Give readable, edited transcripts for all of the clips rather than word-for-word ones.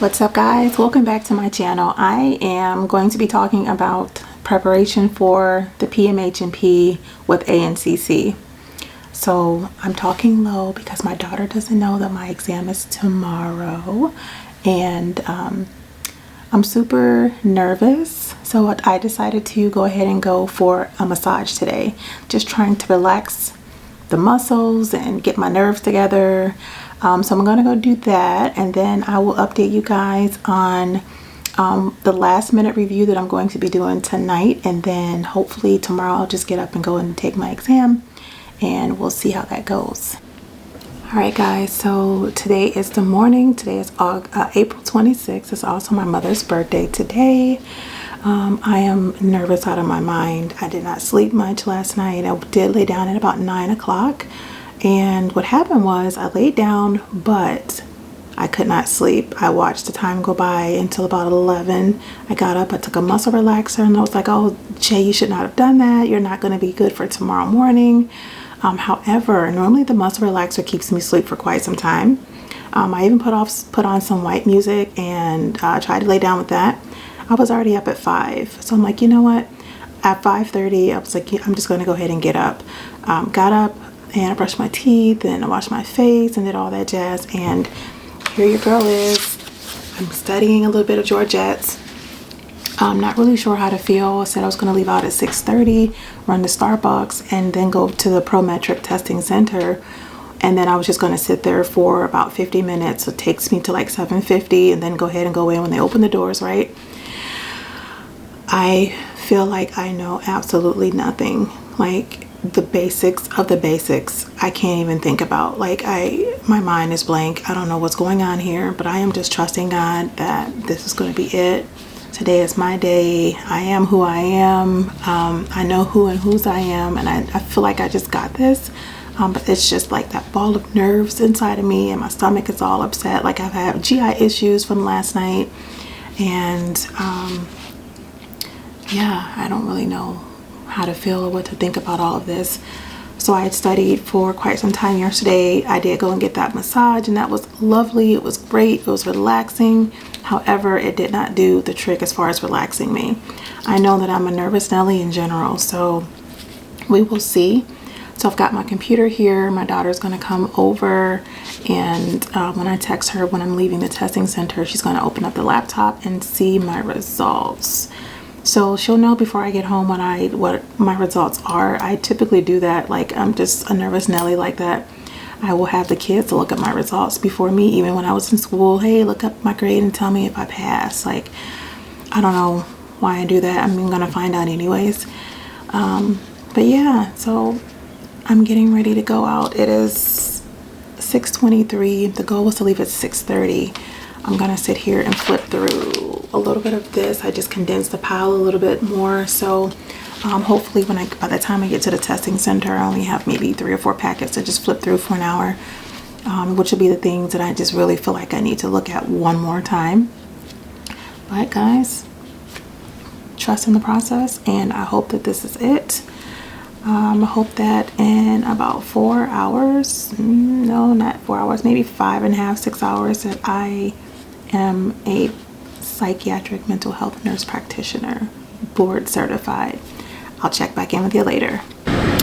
What's up, guys? Welcome back to my channel. I am going to be talking about preparation for the PMHNP with ANCC. So I'm talking low because my daughter doesn't know that my exam is tomorrow, and I'm super nervous. So I decided to go ahead and go for a massage today, just trying to relax the muscles and get my nerves together. So I'm gonna go do that, and then I will update you guys on the last minute review that I'm going to be doing tonight, and then hopefully tomorrow I'll just get up and go and take my exam, and we'll see how that goes. Alright guys, so today is the morning. Today is April 26th. It's also my mother's birthday today. I am nervous out of my mind. I did not sleep much last night. I did lay down at about 9 o'clock. And what happened was I laid down, but I could not sleep. I watched the time go by until about 11. I got up, I took a muscle relaxer, and I was like, oh, Jay, you should not have done that. You're not going to be good for tomorrow morning. However, normally the muscle relaxer keeps me asleep for quite some time. I even put on some white music and tried to lay down with that. I was already up at 5. So I'm like, you know what? At 5:30, I was like, I'm just going to go ahead and get up. Got up. And I brushed my teeth and I washed my face and did all that jazz. And here your girl is. I'm studying a little bit of Georgette's. I'm not really sure how to feel. I said I was going to leave out at 6:30, run to Starbucks, and then go to the Prometric Testing Center. And then I was just going to sit there for about 50 minutes. So it takes me to like 7:50, and then go ahead and go in when they open the doors, right? I feel like I know absolutely nothing. Like, the basics of the basics I can't even think about. Like, my mind is blank. I don't know what's going on here, but I am just trusting God that this is going to be it. Today is my day. I am who I am. I know who and whose I am, and I feel like I just got this. But it's just like that ball of nerves inside of me, and my stomach is all upset. Like, I've had GI issues from last night, and yeah, I don't really know how to feel or what to think about all of this. So I had studied for quite some time yesterday. I did go and get that massage, and that was lovely. It was great. It was relaxing. However, it did not do the trick as far as relaxing me. I know that I'm a nervous Nelly in general, so we will see. So I've got my computer here. My daughter's going to come over, and when I text her when I'm leaving the testing center, she's going to open up the laptop and see my results. So she'll know before I get home what my results are. I typically do that. Like, I'm just a nervous Nelly like that. I will have the kids to look at my results before me, even when I was in school. Hey, look up my grade and tell me if I pass. Like, I don't know why I do that. I'm gonna find out anyways. But yeah, so I'm getting ready to go out. It is 6:23. The goal was to leave at 6:30. I'm gonna sit here and flip through a little bit of this. I just condensed the pile a little bit more, so hopefully by the time I get to the testing center, I only have maybe 3 or 4 packets to just flip through for an hour, which will be the things that I just really feel like I need to look at one more time. But guys, trust in the process, and I hope that this is it. I hope that in about 4 hours, no, not 4 hours, maybe 5.5, 6 hours, that I am a psychiatric mental health nurse practitioner, board certified. I'll check back in with you later.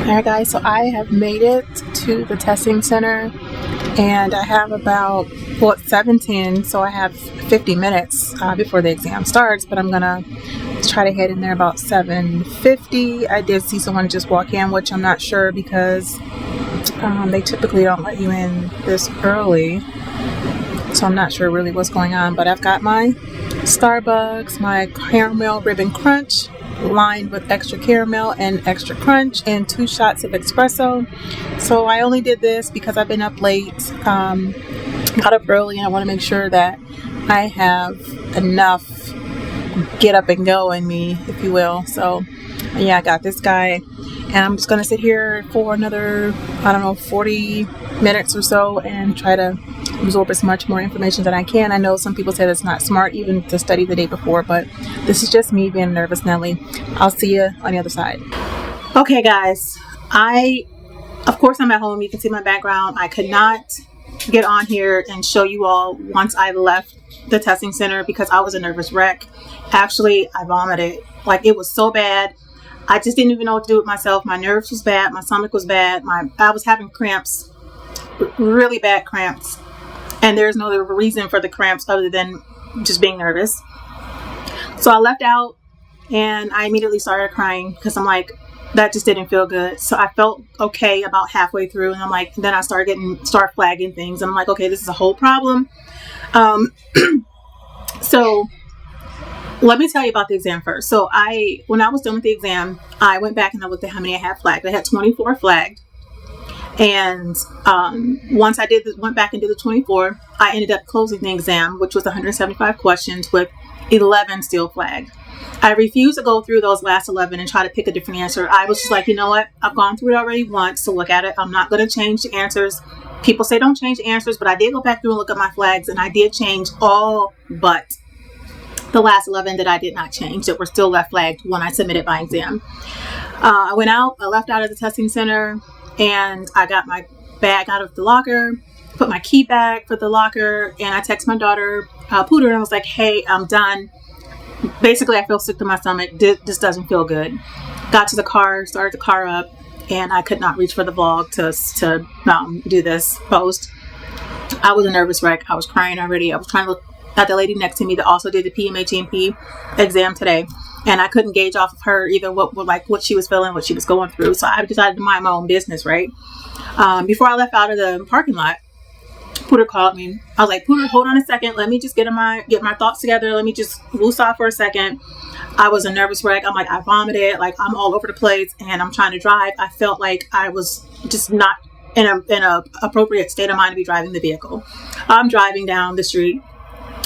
Alright guys, so I have made it to the testing center, and I have about, well, it's 7:10, so I have 50 minutes before the exam starts, but I'm gonna try to head in there about 7:50. I did see someone just walk in, which I'm not sure because they typically don't let you in this early, so I'm not sure really what's going on. But I've got my Starbucks, my caramel ribbon crunch lined with extra caramel and extra crunch, and 2 shots of espresso. So I only did this because I've been up late, got up early, and I want to make sure that I have enough get up and go in me, if you will. So yeah, I got this guy, and I'm just gonna sit here for another, I don't know, 40 minutes or so, and try to absorb as much more information that I can. I know some people say that's not smart even to study the day before, but this is just me being nervous Nelly. I'll see you on the other side. Okay guys, of course I'm at home. You can see my background. I could not get on here and show you all once I left the testing center because I was a nervous wreck. Actually, I vomited. Like, it was so bad. I just didn't even know what to do with myself. My nerves was bad. My stomach was bad. I was having cramps, really bad cramps. And there's no other reason for the cramps other than just being nervous. So I left out and I immediately started crying because I'm like, that just didn't feel good. So I felt okay about halfway through, and I'm like, then I start flagging things. And I'm like, okay, this is a whole problem. So let me tell you about the exam first. So when I was done with the exam, I went back and I looked at how many I had flagged. I had 24 flagged. And once I went back and did the 24, I ended up closing the exam, which was 175 questions with 11 still flagged. I refused to go through those last 11 and try to pick a different answer. I was just like, you know what? I've gone through it already once, so look at it. I'm not going to change the answers. People say don't change the answers, but I did go back through and look at my flags, and I did change all but the last 11 that I did not change that were still left flagged when I submitted my exam. I went out, I left out of the testing center, and I got my bag out of the locker, put my key back for the locker, and I texted my daughter, Pooter, and I was like, hey, I'm done. Basically, I feel sick to my stomach. This doesn't feel good. Got to the car, started the car up, and I could not reach for the vlog to do this post. I was a nervous wreck. I was crying already. I was trying to look at the lady next to me that also did the PMHNP exam today, and I couldn't gauge off of her either what she was feeling, what she was going through. So I decided to mind my own business, right? Before I left out of the parking lot, Pooter called me. I was like, Pooter, hold on a second. Let me just get my thoughts together. Let me just loose off for a second. I was a nervous wreck. I'm like, I vomited. Like, I'm all over the place, and I'm trying to drive. I felt like I was just not in a appropriate state of mind to be driving the vehicle. I'm driving down the street,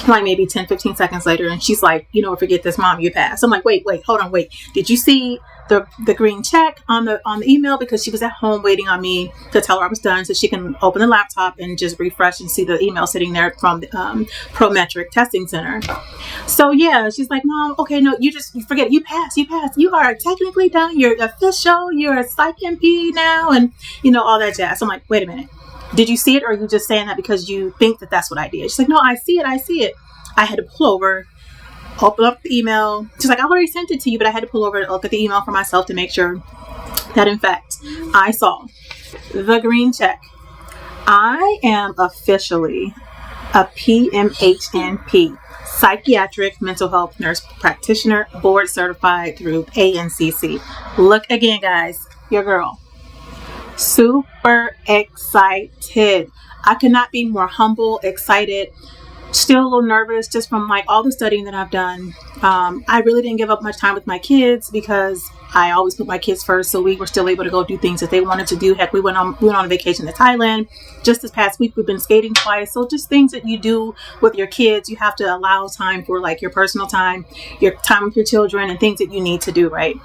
like maybe 10-15 seconds later, and she's like, forget this, Mom, you passed. I'm like, wait, hold on, wait. Did you see the green check on the email? Because she was at home waiting on me to tell her I was done so she can open the laptop and just refresh and see the email sitting there from the Prometric Testing Center. So yeah, she's like, Mom, okay, no, you forget it. You passed. You are technically done. You're official. You're a Psych MP now, and all that jazz. So I'm like, wait a minute. Did you see it, or are you just saying that because you think that that's what I did? She's like, no, I see it. I had to pull over, open up the email. She's like, I already sent it to you, but I had to pull over and look at the email for myself to make sure that, in fact, I saw the green check. I am officially a PMHNP, Psychiatric Mental Health Nurse Practitioner, board certified through ANCC. Look again, guys, your girl. Super excited. I could not be more humble, excited, still a little nervous just from like all the studying that I've done. I really didn't give up much time with my kids because I always put my kids first, so we were still able to go do things that they wanted to do. Heck, we went on a vacation to Thailand just this past week. We've been skating twice. So just things that you do with your kids, you have to allow time for like your personal time, your time with your children, and things that you need to do, right?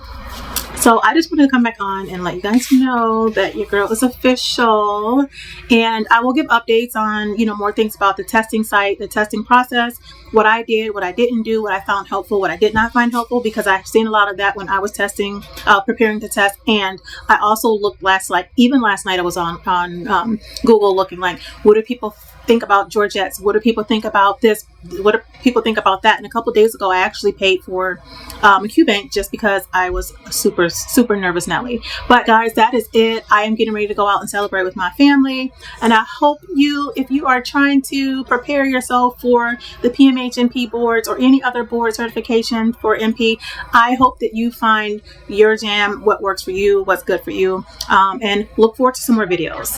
So I just wanted to come back on and let you guys know that your girl is official, and I will give updates on, more things about the testing site, the testing process, what I did, what I didn't do, what I found helpful, what I did not find helpful, because I've seen a lot of that when I was testing, preparing to test. And I also looked last night I was on Google looking like, what do people think about Georgettes? What do people think about this? What do people think about that? And a couple of days ago, I actually paid for a Q-Bank just because I was super, super nervous, Nelly. But guys, that is it. I am getting ready to go out and celebrate with my family. And I hope if you are trying to prepare yourself for the PMHNP boards or any other board certification for MP, I hope that you find your jam, what works for you, what's good for you, and look forward to some more videos.